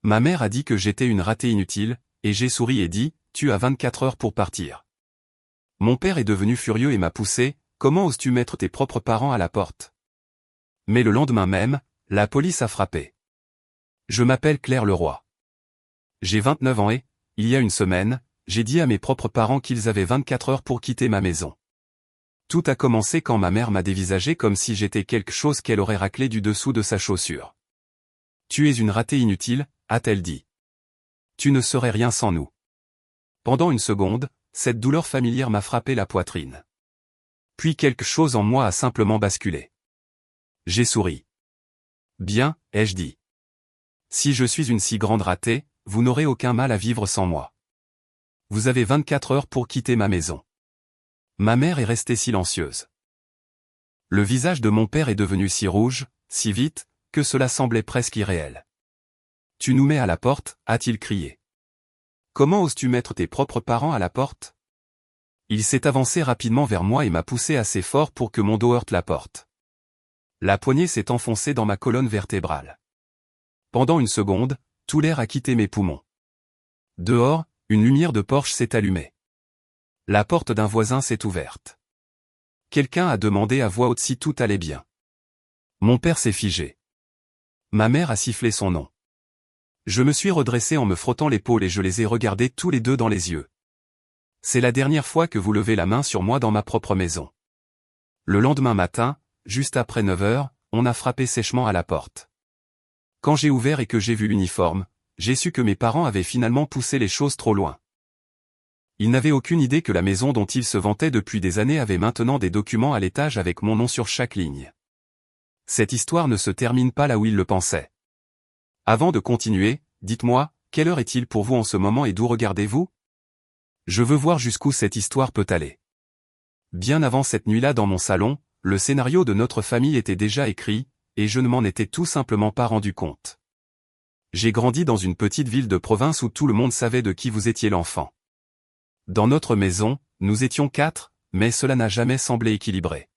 Ma mère a dit que j'étais une ratée inutile, et j'ai souri et dit, tu as 24 heures pour partir. Mon père est devenu furieux et m'a poussé, comment oses-tu mettre tes propres parents à la porte? Mais le lendemain même, la police a frappé. Je m'appelle Claire Leroy. J'ai 29 ans et, il y a une semaine, j'ai dit à mes propres parents qu'ils avaient 24 heures pour quitter ma maison. Tout a commencé quand ma mère m'a dévisagé comme si j'étais quelque chose qu'elle aurait raclé du dessous de sa chaussure. Tu es une ratée inutile, a-t-elle dit. Tu ne serais rien sans nous. Pendant une seconde, cette douleur familière m'a frappé la poitrine. Puis quelque chose en moi a simplement basculé. J'ai souri. Bien, ai-je dit. Si je suis une si grande ratée, vous n'aurez aucun mal à vivre sans moi. Vous avez 24 heures pour quitter ma maison. Ma mère est restée silencieuse. Le visage de mon père est devenu si rouge, si vite, que cela semblait presque irréel. Tu nous mets à la porte, a-t-il crié. Comment oses-tu mettre tes propres parents à la porte? Il s'est avancé rapidement vers moi et m'a poussé assez fort pour que mon dos heurte la porte. La poignée s'est enfoncée dans ma colonne vertébrale. Pendant une seconde, tout l'air a quitté mes poumons. Dehors, une lumière de Porsche s'est allumée. La porte d'un voisin s'est ouverte. Quelqu'un a demandé à voix haute si tout allait bien. Mon père s'est figé. Ma mère a sifflé son nom. Je me suis redressé en me frottant l'épaule et je les ai regardés tous les deux dans les yeux. C'est la dernière fois que vous levez la main sur moi dans ma propre maison. Le lendemain matin, juste après 9 heures, on a frappé sèchement à la porte. Quand j'ai ouvert et que j'ai vu l'uniforme, j'ai su que mes parents avaient finalement poussé les choses trop loin. Ils n'avaient aucune idée que la maison dont ils se vantaient depuis des années avait maintenant des documents à l'étage avec mon nom sur chaque ligne. Cette histoire ne se termine pas là où ils le pensaient. Avant de continuer, dites-moi, quelle heure est-il pour vous en ce moment et d'où regardez-vous? Je veux voir jusqu'où cette histoire peut aller. Bien avant cette nuit-là dans mon salon, le scénario de notre famille était déjà écrit, et je ne m'en étais tout simplement pas rendu compte. J'ai grandi dans une petite ville de province où tout le monde savait de qui vous étiez l'enfant. Dans notre maison, nous étions 4, mais cela n'a jamais semblé équilibré.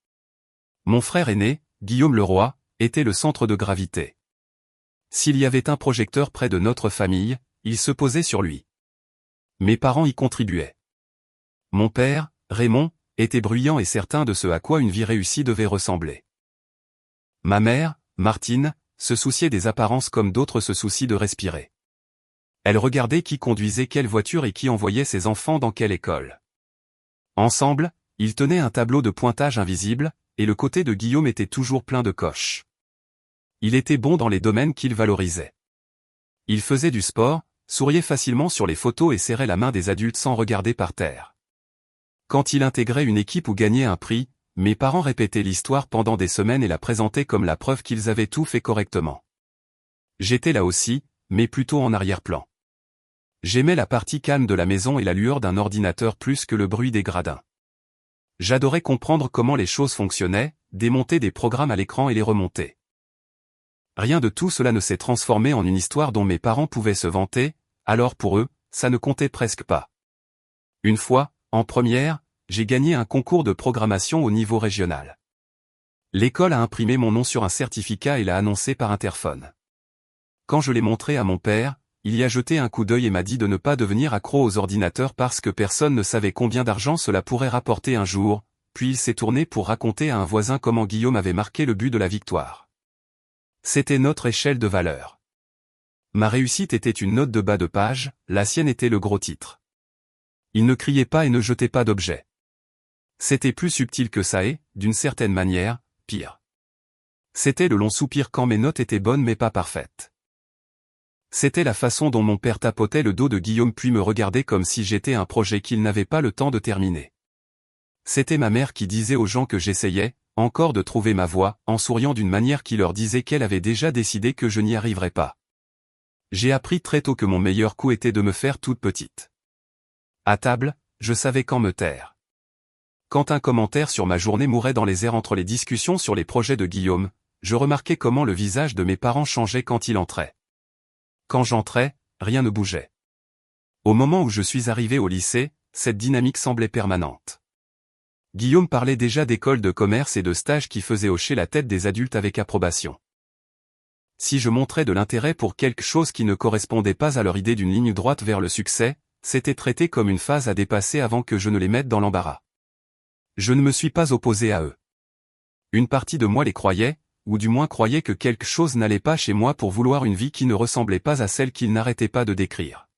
Mon frère aîné, Guillaume Leroy, était le centre de gravité. S'il y avait un projecteur près de notre famille, il se posait sur lui. Mes parents y contribuaient. Mon père, Raymond, était bruyant et certain de ce à quoi une vie réussie devait ressembler. Ma mère, Martine, se souciait des apparences comme d'autres se soucient de respirer. Elle regardait qui conduisait quelle voiture et qui envoyait ses enfants dans quelle école. Ensemble, ils tenaient un tableau de pointage invisible, et le côté de Guillaume était toujours plein de coches. Il était bon dans les domaines qu'il valorisait. Il faisait du sport, souriait facilement sur les photos et serrait la main des adultes sans regarder par terre. Quand il intégrait une équipe ou gagnait un prix, mes parents répétaient l'histoire pendant des semaines et la présentaient comme la preuve qu'ils avaient tout fait correctement. J'étais là aussi, mais plutôt en arrière-plan. J'aimais la partie calme de la maison et la lueur d'un ordinateur plus que le bruit des gradins. J'adorais comprendre comment les choses fonctionnaient, démonter des programmes à l'écran et les remonter. Rien de tout cela ne s'est transformé en une histoire dont mes parents pouvaient se vanter, alors pour eux, ça ne comptait presque pas. Une fois, en première, j'ai gagné un concours de programmation au niveau régional. L'école a imprimé mon nom sur un certificat et l'a annoncé par interphone. Quand je l'ai montré à mon père, il y a jeté un coup d'œil et m'a dit de ne pas devenir accro aux ordinateurs parce que personne ne savait combien d'argent cela pourrait rapporter un jour, puis il s'est tourné pour raconter à un voisin comment Guillaume avait marqué le but de la victoire. C'était notre échelle de valeur. Ma réussite était une note de bas de page, la sienne était le gros titre. Il ne criait pas et ne jetait pas d'objets. C'était plus subtil que ça et, d'une certaine manière, pire. C'était le long soupir quand mes notes étaient bonnes mais pas parfaites. C'était la façon dont mon père tapotait le dos de Guillaume puis me regardait comme si j'étais un projet qu'il n'avait pas le temps de terminer. C'était ma mère qui disait aux gens que j'essayais, encore de trouver ma voie, en souriant d'une manière qui leur disait qu'elle avait déjà décidé que je n'y arriverais pas. J'ai appris très tôt que mon meilleur coup était de me faire toute petite. À table, je savais quand me taire. Quand un commentaire sur ma journée mourait dans les airs entre les discussions sur les projets de Guillaume, je remarquais comment le visage de mes parents changeait quand il entrait. Quand j'entrais, rien ne bougeait. Au moment où je suis arrivé au lycée, cette dynamique semblait permanente. Guillaume parlait déjà d'écoles de commerce et de stages qui faisaient hocher la tête des adultes avec approbation. Si je montrais de l'intérêt pour quelque chose qui ne correspondait pas à leur idée d'une ligne droite vers le succès, c'était traité comme une phase à dépasser avant que je ne les mette dans l'embarras. Je ne me suis pas opposé à eux. Une partie de moi les croyait, ou du moins croyait que quelque chose n'allait pas chez moi pour vouloir une vie qui ne ressemblait pas à celle qu'ils n'arrêtaient pas de décrire.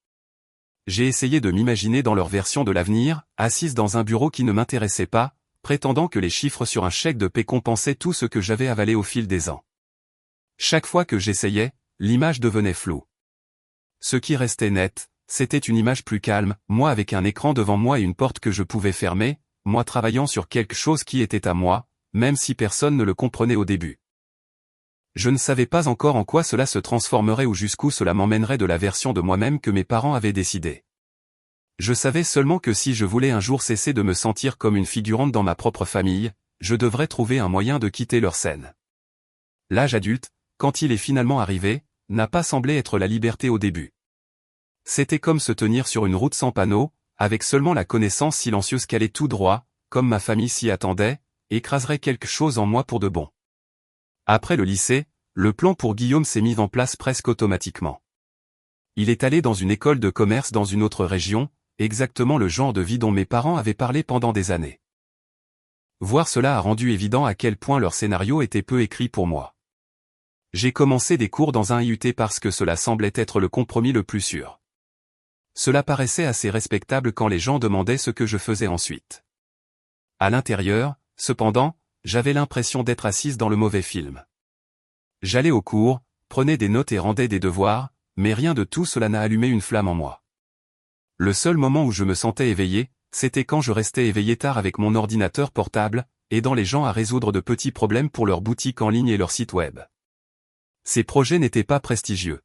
J'ai essayé de m'imaginer dans leur version de l'avenir, assise dans un bureau qui ne m'intéressait pas, prétendant que les chiffres sur un chèque de paie compensaient tout ce que j'avais avalé au fil des ans. Chaque fois que j'essayais, l'image devenait floue. Ce qui restait net, c'était une image plus calme, moi avec un écran devant moi et une porte que je pouvais fermer, moi travaillant sur quelque chose qui était à moi, même si personne ne le comprenait au début. Je ne savais pas encore en quoi cela se transformerait ou jusqu'où cela m'emmènerait de la version de moi-même que mes parents avaient décidé. Je savais seulement que si je voulais un jour cesser de me sentir comme une figurante dans ma propre famille, je devrais trouver un moyen de quitter leur scène. L'âge adulte, quand il est finalement arrivé, n'a pas semblé être la liberté au début. C'était comme se tenir sur une route sans panneau, avec seulement la connaissance silencieuse qu'elle est tout droit, comme ma famille s'y attendait, écraserait quelque chose en moi pour de bon. Après le lycée, le plan pour Guillaume s'est mis en place presque automatiquement. Il est allé dans une école de commerce dans une autre région, exactement le genre de vie dont mes parents avaient parlé pendant des années. Voir cela a rendu évident à quel point leur scénario était peu écrit pour moi. J'ai commencé des cours dans un IUT parce que cela semblait être le compromis le plus sûr. Cela paraissait assez respectable quand les gens demandaient ce que je faisais ensuite. À l'intérieur, cependant, j'avais l'impression d'être assise dans le mauvais film. J'allais au cours, prenais des notes et rendais des devoirs, mais rien de tout cela n'a allumé une flamme en moi. Le seul moment où je me sentais éveillé, c'était quand je restais éveillé tard avec mon ordinateur portable, aidant les gens à résoudre de petits problèmes pour leur boutique en ligne et leur site web. Ces projets n'étaient pas prestigieux.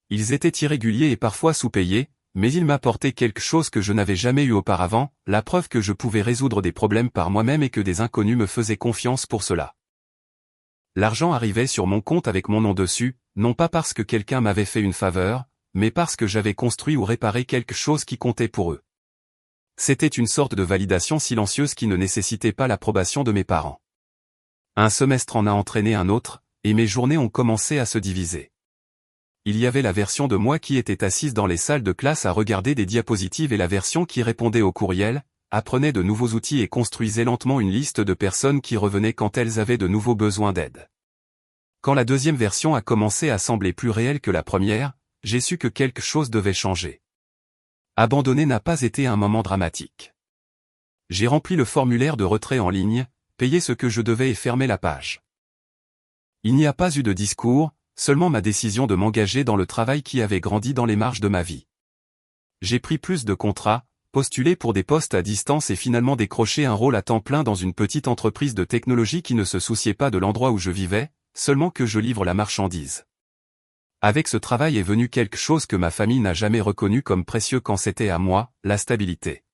Ils étaient irréguliers et parfois sous-payés, mais ils m'apportaient quelque chose que je n'avais jamais eu auparavant, la preuve que je pouvais résoudre des problèmes par moi-même et que des inconnus me faisaient confiance pour cela. L'argent arrivait sur mon compte avec mon nom dessus, non pas parce que quelqu'un m'avait fait une faveur, mais parce que j'avais construit ou réparé quelque chose qui comptait pour eux. C'était une sorte de validation silencieuse qui ne nécessitait pas l'approbation de mes parents. Un semestre en a entraîné un autre, et mes journées ont commencé à se diviser. Il y avait la version de moi qui était assise dans les salles de classe à regarder des diapositives et la version qui répondait aux courriels, apprenait de nouveaux outils et construisait lentement une liste de personnes qui revenaient quand elles avaient de nouveaux besoins d'aide. Quand la deuxième version a commencé à sembler plus réelle que la première, j'ai su que quelque chose devait changer. Abandonner n'a pas été un moment dramatique. J'ai rempli le formulaire de retrait en ligne, payé ce que je devais et fermé la page. Il n'y a pas eu de discours, seulement ma décision de m'engager dans le travail qui avait grandi dans les marges de ma vie. J'ai pris plus de contrats, postulé pour des postes à distance et finalement décroché un rôle à temps plein dans une petite entreprise de technologie qui ne se souciait pas de l'endroit où je vivais, seulement que je livre la marchandise. Avec ce travail est venu quelque chose que ma famille n'a jamais reconnu comme précieux quand c'était à moi, la stabilité.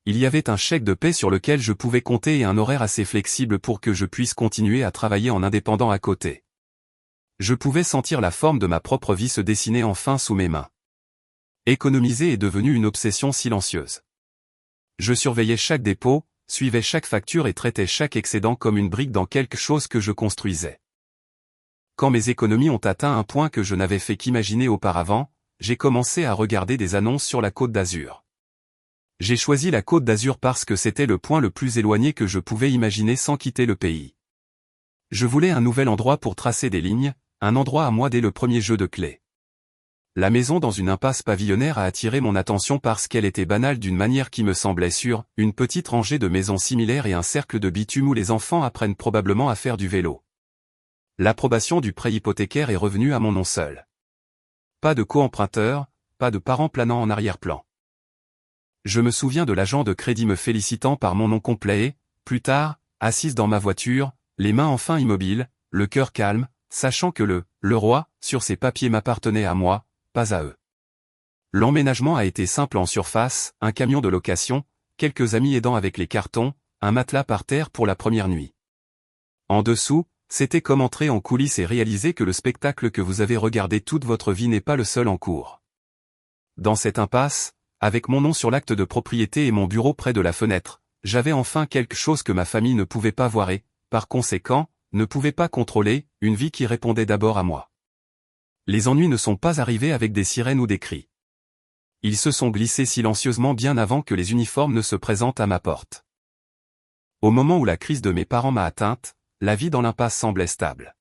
Il y avait un chèque de paie sur lequel je pouvais compter et un horaire assez flexible pour que je puisse continuer à travailler en indépendant à côté. Je pouvais sentir la forme de ma propre vie se dessiner enfin sous mes mains. Économiser est devenu une obsession silencieuse. Je surveillais chaque dépôt, suivais chaque facture et traitais chaque excédent comme une brique dans quelque chose que je construisais. Quand mes économies ont atteint un point que je n'avais fait qu'imaginer auparavant, j'ai commencé à regarder des annonces sur la Côte d'Azur. J'ai choisi la Côte d'Azur parce que c'était le point le plus éloigné que je pouvais imaginer sans quitter le pays. Je voulais un nouvel endroit pour tracer des lignes, un endroit à moi dès le premier jeu de clés. La maison dans une impasse pavillonnaire a attiré mon attention parce qu'elle était banale d'une manière qui me semblait sûre, une petite rangée de maisons similaires et un cercle de bitume où les enfants apprennent probablement à faire du vélo. L'approbation du prêt hypothécaire est revenue à mon nom seul. Pas de co-emprunteur, pas de parents planant en arrière-plan. Je me souviens de l'agent de crédit me félicitant par mon nom complet et, plus tard, assise dans ma voiture, les mains enfin immobiles, le cœur calme, sachant que le roi, sur ces papiers m'appartenait à moi, pas à eux. L'emménagement a été simple en surface, un camion de location, quelques amis aidant avec les cartons, un matelas par terre pour la première nuit. En dessous, c'était comme entrer en coulisses et réaliser que le spectacle que vous avez regardé toute votre vie n'est pas le seul en cours. Dans cette impasse, avec mon nom sur l'acte de propriété et mon bureau près de la fenêtre, j'avais enfin quelque chose que ma famille ne pouvait pas voir et, par conséquent, ne pouvait pas contrôler, une vie qui répondait d'abord à moi. Les ennuis ne sont pas arrivés avec des sirènes ou des cris. Ils se sont glissés silencieusement bien avant que les uniformes ne se présentent à ma porte. Au moment où la crise de mes parents m'a atteinte, la vie dans l'impasse semblait stable.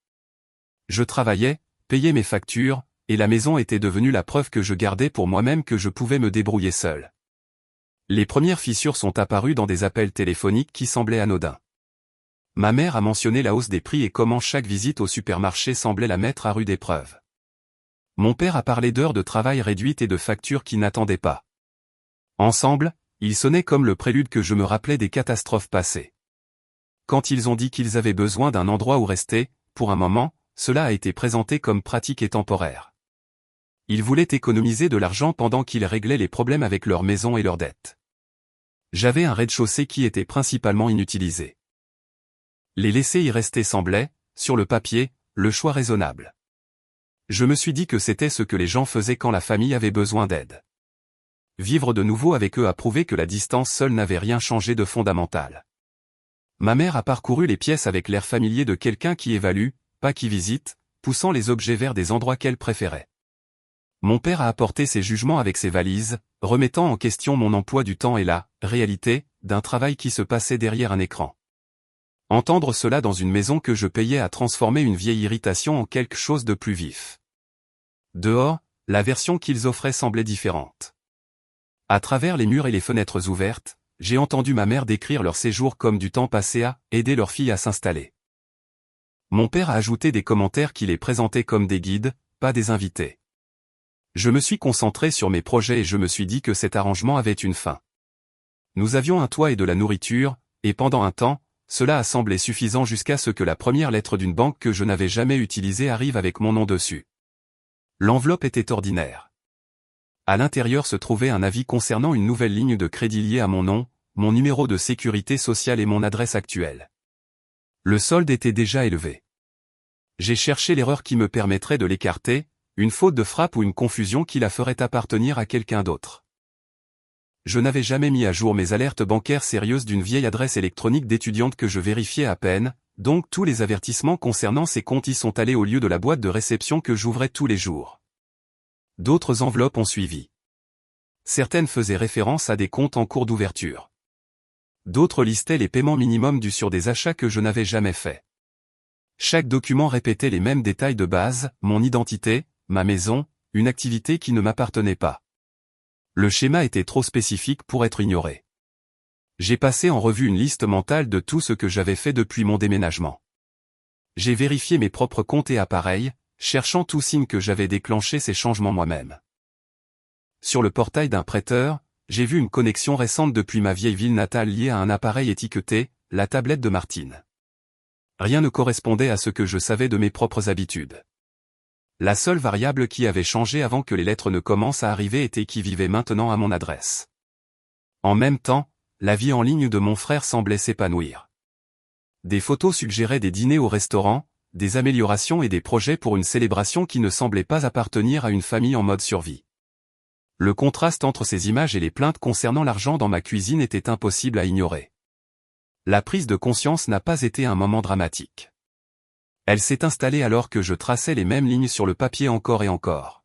Je travaillais, payais mes factures, et la maison était devenue la preuve que je gardais pour moi-même que je pouvais me débrouiller seul. Les premières fissures sont apparues dans des appels téléphoniques qui semblaient anodins. Ma mère a mentionné la hausse des prix et comment chaque visite au supermarché semblait la mettre à rude épreuve. Mon père a parlé d'heures de travail réduites et de factures qui n'attendaient pas. Ensemble, ils sonnaient comme le prélude que je me rappelais des catastrophes passées. Quand ils ont dit qu'ils avaient besoin d'un endroit où rester, pour un moment, cela a été présenté comme pratique et temporaire. Ils voulaient économiser de l'argent pendant qu'ils réglaient les problèmes avec leur maison et leurs dettes. J'avais un rez-de-chaussée qui était principalement inutilisé. Les laisser y rester semblait, sur le papier, le choix raisonnable. Je me suis dit que c'était ce que les gens faisaient quand la famille avait besoin d'aide. Vivre de nouveau avec eux a prouvé que la distance seule n'avait rien changé de fondamental. Ma mère a parcouru les pièces avec l'air familier de quelqu'un qui évalue, pas qui visite, poussant les objets vers des endroits qu'elle préférait. Mon père a apporté ses jugements avec ses valises, remettant en question mon emploi du temps et la réalité d'un travail qui se passait derrière un écran. Entendre cela dans une maison que je payais a transformé une vieille irritation en quelque chose de plus vif. Dehors, la version qu'ils offraient semblait différente. À travers les murs et les fenêtres ouvertes, j'ai entendu ma mère décrire leur séjour comme du temps passé à aider leur fille à s'installer. Mon père a ajouté des commentaires qui les présentaient comme des guides, pas des invités. Je me suis concentré sur mes projets et je me suis dit que cet arrangement avait une fin. Nous avions un toit et de la nourriture, et pendant un temps, cela a semblé suffisant jusqu'à ce que la première lettre d'une banque que je n'avais jamais utilisée arrive avec mon nom dessus. L'enveloppe était ordinaire. À l'intérieur se trouvait un avis concernant une nouvelle ligne de crédit liée à mon nom, mon numéro de sécurité sociale et mon adresse actuelle. Le solde était déjà élevé. J'ai cherché l'erreur qui me permettrait de l'écarter, une faute de frappe ou une confusion qui la ferait appartenir à quelqu'un d'autre. Je n'avais jamais mis à jour mes alertes bancaires sérieuses d'une vieille adresse électronique d'étudiante que je vérifiais à peine, donc tous les avertissements concernant ces comptes y sont allés au lieu de la boîte de réception que j'ouvrais tous les jours. D'autres enveloppes ont suivi. Certaines faisaient référence à des comptes en cours d'ouverture. D'autres listaient les paiements minimums dus sur des achats que je n'avais jamais faits. Chaque document répétait les mêmes détails de base, mon identité, ma maison, une activité qui ne m'appartenait pas. Le schéma était trop spécifique pour être ignoré. J'ai passé en revue une liste mentale de tout ce que j'avais fait depuis mon déménagement. J'ai vérifié mes propres comptes et appareils, cherchant tout signe que j'avais déclenché ces changements moi-même. Sur le portail d'un prêteur, j'ai vu une connexion récente depuis ma vieille ville natale liée à un appareil étiqueté, la tablette de Martine. Rien ne correspondait à ce que je savais de mes propres habitudes. La seule variable qui avait changé avant que les lettres ne commencent à arriver était qui vivait maintenant à mon adresse. En même temps, la vie en ligne de mon frère semblait s'épanouir. Des photos suggéraient des dîners au restaurant, des améliorations et des projets pour une célébration qui ne semblait pas appartenir à une famille en mode survie. Le contraste entre ces images et les plaintes concernant l'argent dans ma cuisine était impossible à ignorer. La prise de conscience n'a pas été un moment dramatique. Elle s'est installée alors que je traçais les mêmes lignes sur le papier encore et encore.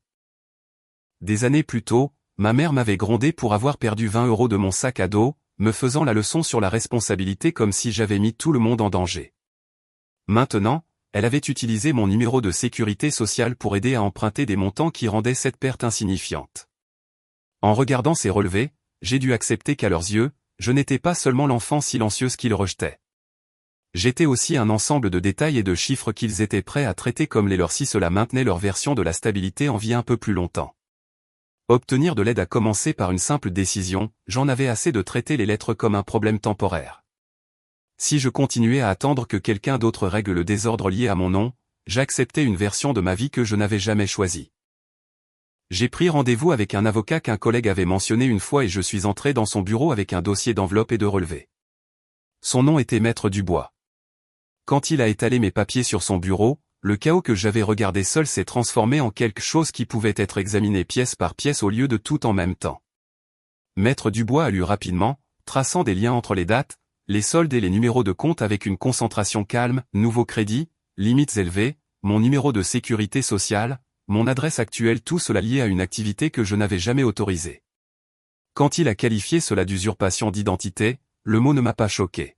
Des années plus tôt, ma mère m'avait grondé pour avoir perdu 20 € de mon sac à dos, me faisant la leçon sur la responsabilité comme si j'avais mis tout le monde en danger. Maintenant, elle avait utilisé mon numéro de sécurité sociale pour aider à emprunter des montants qui rendaient cette perte insignifiante. En regardant ces relevés, j'ai dû accepter qu'à leurs yeux, je n'étais pas seulement l'enfant silencieuse qu'ils rejetaient. J'étais aussi un ensemble de détails et de chiffres qu'ils étaient prêts à traiter comme les leurs si cela maintenait leur version de la stabilité en vie un peu plus longtemps. Obtenir de l'aide a commencé par une simple décision, j'en avais assez de traiter les lettres comme un problème temporaire. Si je continuais à attendre que quelqu'un d'autre règle le désordre lié à mon nom, j'acceptais une version de ma vie que je n'avais jamais choisie. J'ai pris rendez-vous avec un avocat qu'un collègue avait mentionné une fois et je suis entré dans son bureau avec un dossier d'enveloppe et de relevés. Son nom était Maître Dubois. Quand il a étalé mes papiers sur son bureau, le chaos que j'avais regardé seul s'est transformé en quelque chose qui pouvait être examiné pièce par pièce au lieu de tout en même temps. Maître Dubois a lu rapidement, traçant des liens entre les dates, les soldes et les numéros de compte avec une concentration calme, nouveau crédit, limites élevées, mon numéro de sécurité sociale, mon adresse actuelle, tout cela lié à une activité que je n'avais jamais autorisée. Quand il a qualifié cela d'usurpation d'identité, le mot ne m'a pas choqué.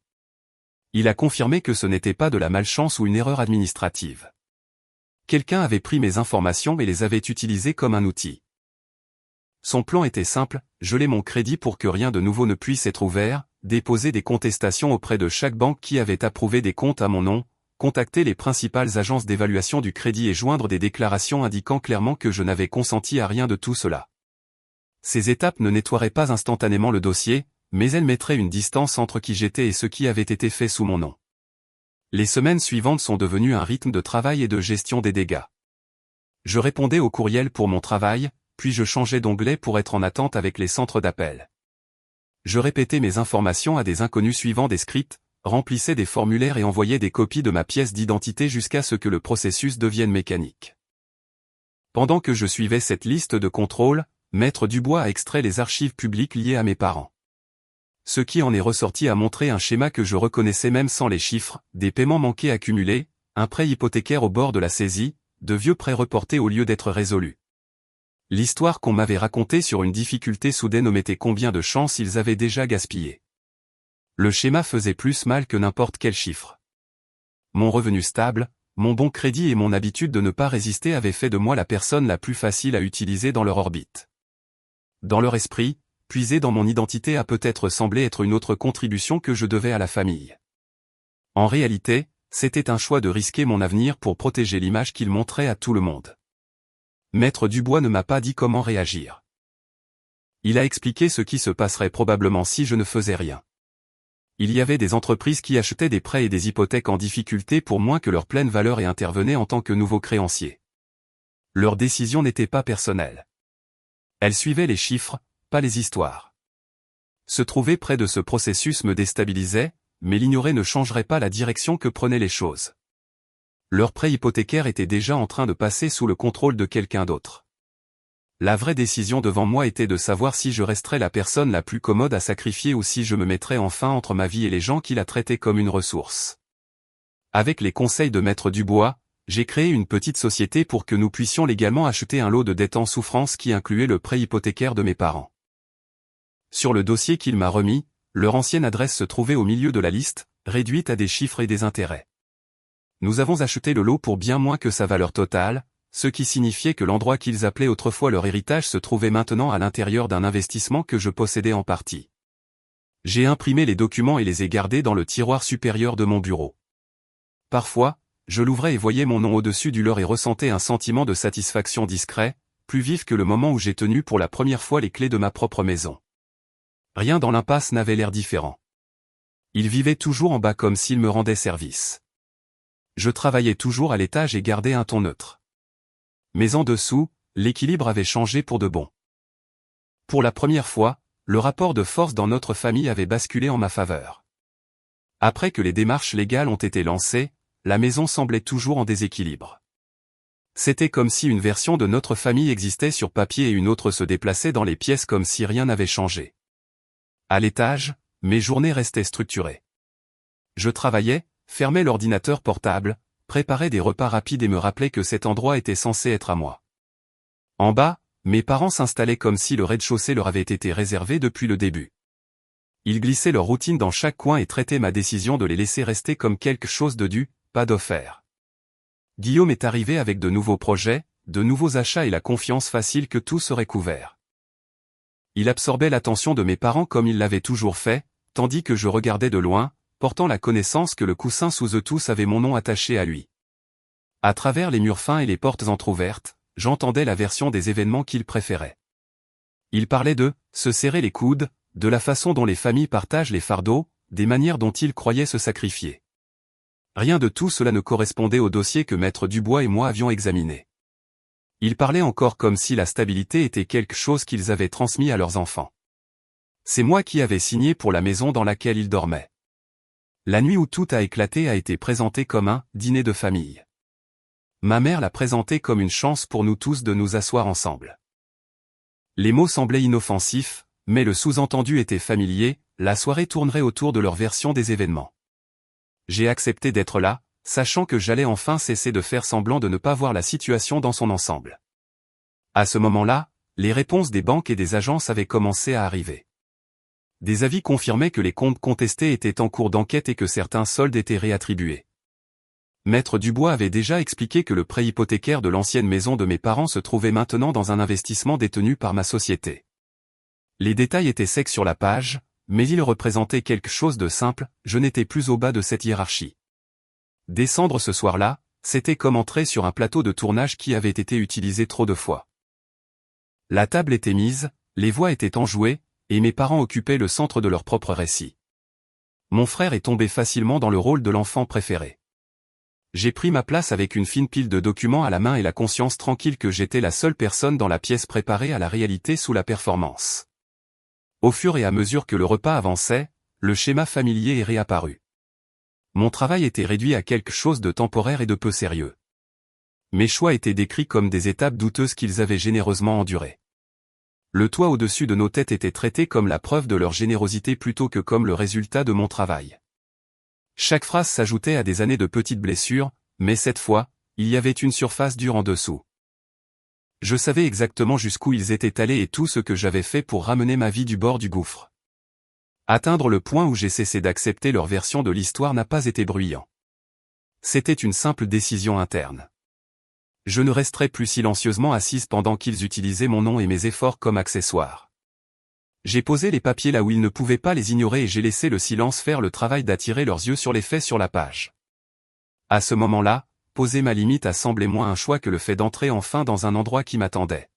Il a confirmé que ce n'était pas de la malchance ou une erreur administrative. Quelqu'un avait pris mes informations et les avait utilisées comme un outil. Son plan était simple, geler mon crédit pour que rien de nouveau ne puisse être ouvert, déposer des contestations auprès de chaque banque qui avait approuvé des comptes à mon nom, contacter les principales agences d'évaluation du crédit et joindre des déclarations indiquant clairement que je n'avais consenti à rien de tout cela. Ces étapes ne nettoieraient pas instantanément le dossier, mais elles mettraient une distance entre qui j'étais et ce qui avait été fait sous mon nom. Les semaines suivantes sont devenues un rythme de travail et de gestion des dégâts. Je répondais aux courriels pour mon travail, puis je changeais d'onglet pour être en attente avec les centres d'appel. Je répétais mes informations à des inconnus suivant des scripts, remplissais des formulaires et envoyais des copies de ma pièce d'identité jusqu'à ce que le processus devienne mécanique. Pendant que je suivais cette liste de contrôles, Maître Dubois a extrait les archives publiques liées à mes parents. Ce qui en est ressorti a montré un schéma que je reconnaissais même sans les chiffres, des paiements manqués accumulés, un prêt hypothécaire au bord de la saisie, de vieux prêts reportés au lieu d'être résolus. L'histoire qu'on m'avait racontée sur une difficulté soudaine omettait combien de chances ils avaient déjà gaspillées. Le schéma faisait plus mal que n'importe quel chiffre. Mon revenu stable, mon bon crédit et mon habitude de ne pas résister avaient fait de moi la personne la plus facile à utiliser dans leur orbite. Dans leur esprit, puiser dans mon identité a peut-être semblé être une autre contribution que je devais à la famille. En réalité, c'était un choix de risquer mon avenir pour protéger l'image qu'ils montraient à tout le monde. Maître Dubois ne m'a pas dit comment réagir. Il a expliqué ce qui se passerait probablement si je ne faisais rien. Il y avait des entreprises qui achetaient des prêts et des hypothèques en difficulté pour moins que leur pleine valeur et intervenaient en tant que nouveaux créanciers. Leur décision n'était pas personnelle. Elle suivait les chiffres, pas les histoires. Se trouver près de ce processus me déstabilisait, mais l'ignorer ne changerait pas la direction que prenaient les choses. Leur prêt hypothécaire était déjà en train de passer sous le contrôle de quelqu'un d'autre. La vraie décision devant moi était de savoir si je resterais la personne la plus commode à sacrifier ou si je me mettrais enfin entre ma vie et les gens qui la traitaient comme une ressource. Avec les conseils de Maître Dubois, j'ai créé une petite société pour que nous puissions légalement acheter un lot de dettes en souffrance qui incluait le prêt hypothécaire de mes parents. Sur le dossier qu'il m'a remis, leur ancienne adresse se trouvait au milieu de la liste, réduite à des chiffres et des intérêts. Nous avons acheté le lot pour bien moins que sa valeur totale, ce qui signifiait que l'endroit qu'ils appelaient autrefois leur héritage se trouvait maintenant à l'intérieur d'un investissement que je possédais en partie. J'ai imprimé les documents et les ai gardés dans le tiroir supérieur de mon bureau. Parfois, je l'ouvrais et voyais mon nom au-dessus du leur et ressentais un sentiment de satisfaction discret, plus vif que le moment où j'ai tenu pour la première fois les clés de ma propre maison. Rien dans l'impasse n'avait l'air différent. Ils vivaient toujours en bas comme s'ils me rendaient service. Je travaillais toujours à l'étage et gardais un ton neutre. Mais en dessous, l'équilibre avait changé pour de bon. Pour la première fois, le rapport de force dans notre famille avait basculé en ma faveur. Après que les démarches légales ont été lancées, la maison semblait toujours en déséquilibre. C'était comme si une version de notre famille existait sur papier et une autre se déplaçait dans les pièces comme si rien n'avait changé. À l'étage, mes journées restaient structurées. Je travaillais, fermais l'ordinateur portable, préparais des repas rapides et me rappelais que cet endroit était censé être à moi. En bas, mes parents s'installaient comme si le rez-de-chaussée leur avait été réservé depuis le début. Ils glissaient leur routine dans chaque coin et traitaient ma décision de les laisser rester comme quelque chose de dû, pas d'offert. Guillaume est arrivé avec de nouveaux projets, de nouveaux achats et la confiance facile que tout serait couvert. Il absorbait l'attention de mes parents comme il l'avait toujours fait, tandis que je regardais de loin, portant la connaissance que le coussin sous eux tous avait mon nom attaché à lui. À travers les murs fins et les portes entr'ouvertes, j'entendais la version des événements qu'il préférait. Il parlait de « se serrer les coudes », de la façon dont les familles partagent les fardeaux, des manières dont il croyait se sacrifier. Rien de tout cela ne correspondait au dossier que Maître Dubois et moi avions examiné. Il parlait encore comme si la stabilité était quelque chose qu'ils avaient transmis à leurs enfants. C'est moi qui avais signé pour la maison dans laquelle ils dormaient. La nuit où tout a éclaté a été présenté comme un « dîner de famille ». Ma mère l'a présenté comme une chance pour nous tous de nous asseoir ensemble. Les mots semblaient inoffensifs, mais le sous-entendu était familier, la soirée tournerait autour de leur version des événements. J'ai accepté d'être là, sachant que j'allais enfin cesser de faire semblant de ne pas voir la situation dans son ensemble. À ce moment-là, les réponses des banques et des agences avaient commencé à arriver. Des avis confirmaient que les comptes contestés étaient en cours d'enquête et que certains soldes étaient réattribués. Maître Dubois avait déjà expliqué que le prêt hypothécaire de l'ancienne maison de mes parents se trouvait maintenant dans un investissement détenu par ma société. Les détails étaient secs sur la page, mais ils représentaient quelque chose de simple, je n'étais plus au bas de cette hiérarchie. Descendre ce soir-là, c'était comme entrer sur un plateau de tournage qui avait été utilisé trop de fois. La table était mise, les voix étaient enjouées, et mes parents occupaient le centre de leur propre récit. Mon frère est tombé facilement dans le rôle de l'enfant préféré. J'ai pris ma place avec une fine pile de documents à la main et la conscience tranquille que j'étais la seule personne dans la pièce préparée à la réalité sous la performance. Au fur et à mesure que le repas avançait, le schéma familier est réapparu. Mon travail était réduit à quelque chose de temporaire et de peu sérieux. Mes choix étaient décrits comme des étapes douteuses qu'ils avaient généreusement endurées. Le toit au-dessus de nos têtes était traité comme la preuve de leur générosité plutôt que comme le résultat de mon travail. Chaque phrase s'ajoutait à des années de petites blessures, mais cette fois, il y avait une surface dure en dessous. Je savais exactement jusqu'où ils étaient allés et tout ce que j'avais fait pour ramener ma vie du bord du gouffre. Atteindre le point où j'ai cessé d'accepter leur version de l'histoire n'a pas été bruyant. C'était une simple décision interne. Je ne resterai plus silencieusement assise pendant qu'ils utilisaient mon nom et mes efforts comme accessoires. J'ai posé les papiers là où ils ne pouvaient pas les ignorer et j'ai laissé le silence faire le travail d'attirer leurs yeux sur les faits sur la page. À ce moment-là, poser ma limite a semblé moins un choix que le fait d'entrer enfin dans un endroit qui m'attendait.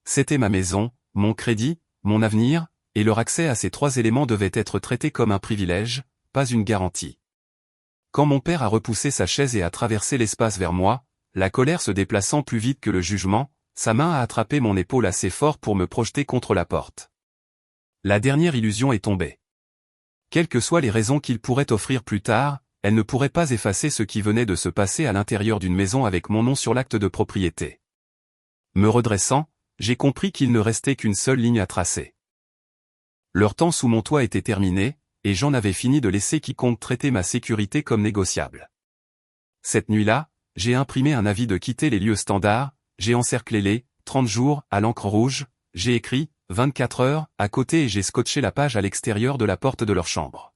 C'était ma maison, mon crédit, mon avenir, et leur accès à ces trois éléments devait être traité comme un privilège, pas une garantie. Quand mon père a repoussé sa chaise et a traversé l'espace vers moi, la colère se déplaçant plus vite que le jugement, sa main a attrapé mon épaule assez fort pour me projeter contre la porte. La dernière illusion est tombée. Quelles que soient les raisons qu'il pourrait offrir plus tard, elle ne pourrait pas effacer ce qui venait de se passer à l'intérieur d'une maison avec mon nom sur l'acte de propriété. Me redressant, j'ai compris qu'il ne restait qu'une seule ligne à tracer. Leur temps sous mon toit était terminé, et j'en avais fini de laisser quiconque traiter ma sécurité comme négociable. Cette nuit-là, j'ai imprimé un avis de quitter les lieux standards, j'ai encerclé les 30 jours à l'encre rouge, j'ai écrit 24 heures à côté et j'ai scotché la page à l'extérieur de la porte de leur chambre.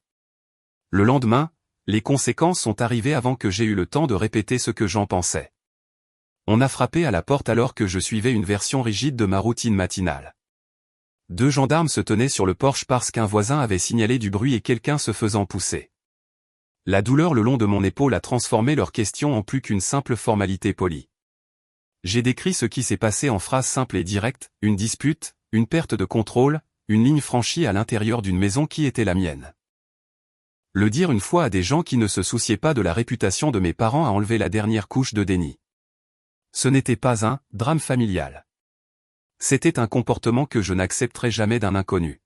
Le lendemain, les conséquences sont arrivées avant que j'aie eu le temps de répéter ce que j'en pensais. On a frappé à la porte alors que je suivais une version rigide de ma routine matinale. 2 gendarmes se tenaient sur le porche parce qu'un voisin avait signalé du bruit et quelqu'un se faisant pousser. La douleur le long de mon épaule a transformé leur question en plus qu'une simple formalité polie. J'ai décrit ce qui s'est passé en phrases simples et directes, une dispute, une perte de contrôle, une ligne franchie à l'intérieur d'une maison qui était la mienne. Le dire une fois à des gens qui ne se souciaient pas de la réputation de mes parents a enlevé la dernière couche de déni. Ce n'était pas un drame familial. C'était un comportement que je n'accepterai jamais d'un inconnu.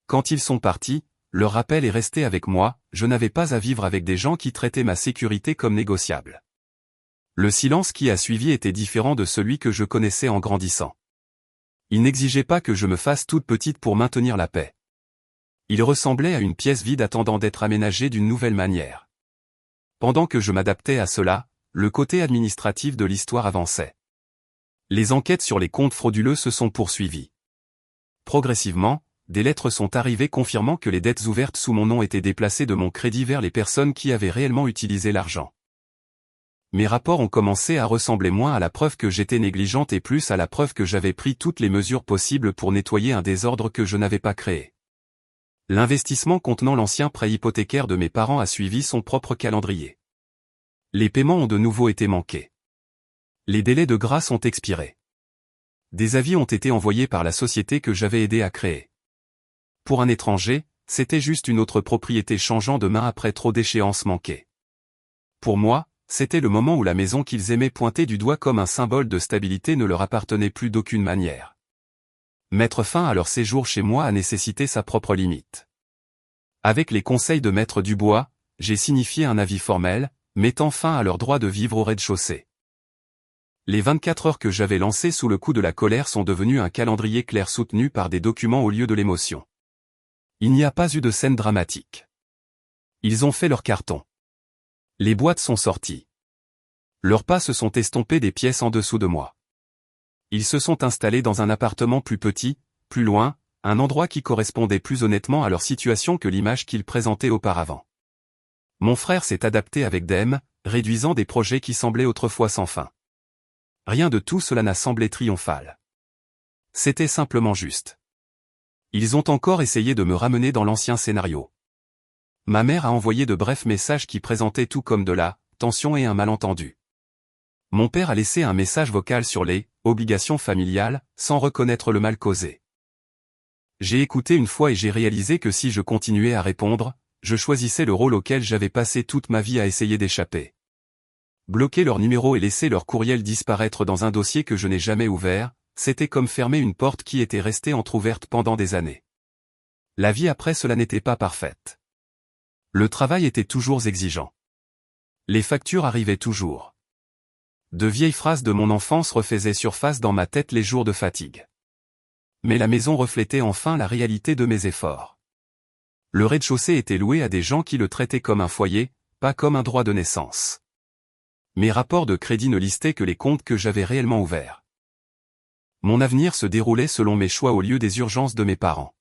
Quand ils sont partis, leur rappel est resté avec moi, je n'avais pas à vivre avec des gens qui traitaient ma sécurité comme négociable. Le silence qui a suivi était différent de celui que je connaissais en grandissant. Il n'exigeait pas que je me fasse toute petite pour maintenir la paix. Il ressemblait à une pièce vide attendant d'être aménagée d'une nouvelle manière. Pendant que je m'adaptais à cela, le côté administratif de l'histoire avançait. Les enquêtes sur les comptes frauduleux se sont poursuivies. Progressivement, des lettres sont arrivées confirmant que les dettes ouvertes sous mon nom étaient déplacées de mon crédit vers les personnes qui avaient réellement utilisé l'argent. Mes rapports ont commencé à ressembler moins à la preuve que j'étais négligente et plus à la preuve que j'avais pris toutes les mesures possibles pour nettoyer un désordre que je n'avais pas créé. L'investissement contenant l'ancien prêt hypothécaire de mes parents a suivi son propre calendrier. Les paiements ont de nouveau été manqués. Les délais de grâce ont expiré. Des avis ont été envoyés par la société que j'avais aidé à créer. Pour un étranger, c'était juste une autre propriété changeant de main après trop d'échéances manquées. Pour moi, c'était le moment où la maison qu'ils aimaient pointer du doigt comme un symbole de stabilité ne leur appartenait plus d'aucune manière. Mettre fin à leur séjour chez moi a nécessité sa propre limite. Avec les conseils de Maître Dubois, j'ai signifié un avis formel, mettant fin à leur droit de vivre au rez-de-chaussée. Les 24 heures que j'avais lancées sous le coup de la colère sont devenues un calendrier clair soutenu par des documents au lieu de l'émotion. Il n'y a pas eu de scène dramatique. Ils ont fait leur carton. Les boîtes sont sorties. Leurs pas se sont estompés des pièces en dessous de moi. Ils se sont installés dans un appartement plus petit, plus loin, un endroit qui correspondait plus honnêtement à leur situation que l'image qu'ils présentaient auparavant. Mon frère s'est adapté avec Dem, réduisant des projets qui semblaient autrefois sans fin. Rien de tout cela n'a semblé triomphal. C'était simplement juste. Ils ont encore essayé de me ramener dans l'ancien scénario. Ma mère a envoyé de brefs messages qui présentaient tout comme de la tension et un malentendu. Mon père a laissé un message vocal sur les obligations familiales, sans reconnaître le mal causé. J'ai écouté une fois et j'ai réalisé que si je continuais à répondre, je choisissais le rôle auquel j'avais passé toute ma vie à essayer d'échapper. Bloquer leur numéro et laisser leur courriel disparaître dans un dossier que je n'ai jamais ouvert, c'était comme fermer une porte qui était restée entr'ouverte pendant des années. La vie après cela n'était pas parfaite. Le travail était toujours exigeant. Les factures arrivaient toujours. De vieilles phrases de mon enfance refaisaient surface dans ma tête les jours de fatigue. Mais la maison reflétait enfin la réalité de mes efforts. Le rez-de-chaussée était loué à des gens qui le traitaient comme un foyer, pas comme un droit de naissance. Mes rapports de crédit ne listaient que les comptes que j'avais réellement ouverts. Mon avenir se déroulait selon mes choix au lieu des urgences de mes parents.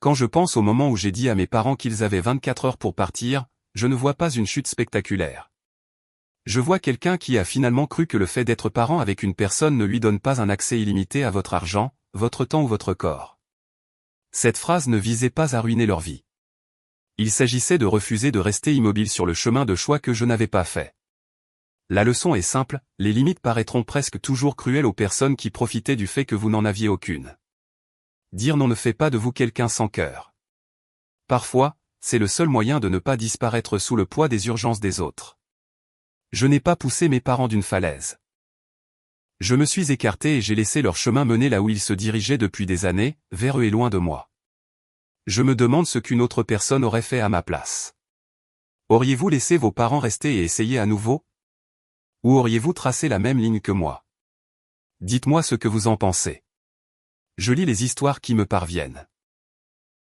Quand je pense au moment où j'ai dit à mes parents qu'ils avaient 24 heures pour partir, je ne vois pas une chute spectaculaire. Je vois quelqu'un qui a finalement cru que le fait d'être parent avec une personne ne lui donne pas un accès illimité à votre argent, votre temps ou votre corps. Cette phrase ne visait pas à ruiner leur vie. Il s'agissait de refuser de rester immobile sur le chemin de choix que je n'avais pas fait. La leçon est simple, les limites paraîtront presque toujours cruelles aux personnes qui profitaient du fait que vous n'en aviez aucune. Dire non ne fait pas de vous quelqu'un sans cœur. Parfois, c'est le seul moyen de ne pas disparaître sous le poids des urgences des autres. Je n'ai pas poussé mes parents d'une falaise. Je me suis écarté et j'ai laissé leur chemin mener là où ils se dirigeaient depuis des années, vers eux et loin de moi. Je me demande ce qu'une autre personne aurait fait à ma place. Auriez-vous laissé vos parents rester et essayer à nouveau ? Ou auriez-vous tracé la même ligne que moi ? Dites-moi ce que vous en pensez. Je lis les histoires qui me parviennent.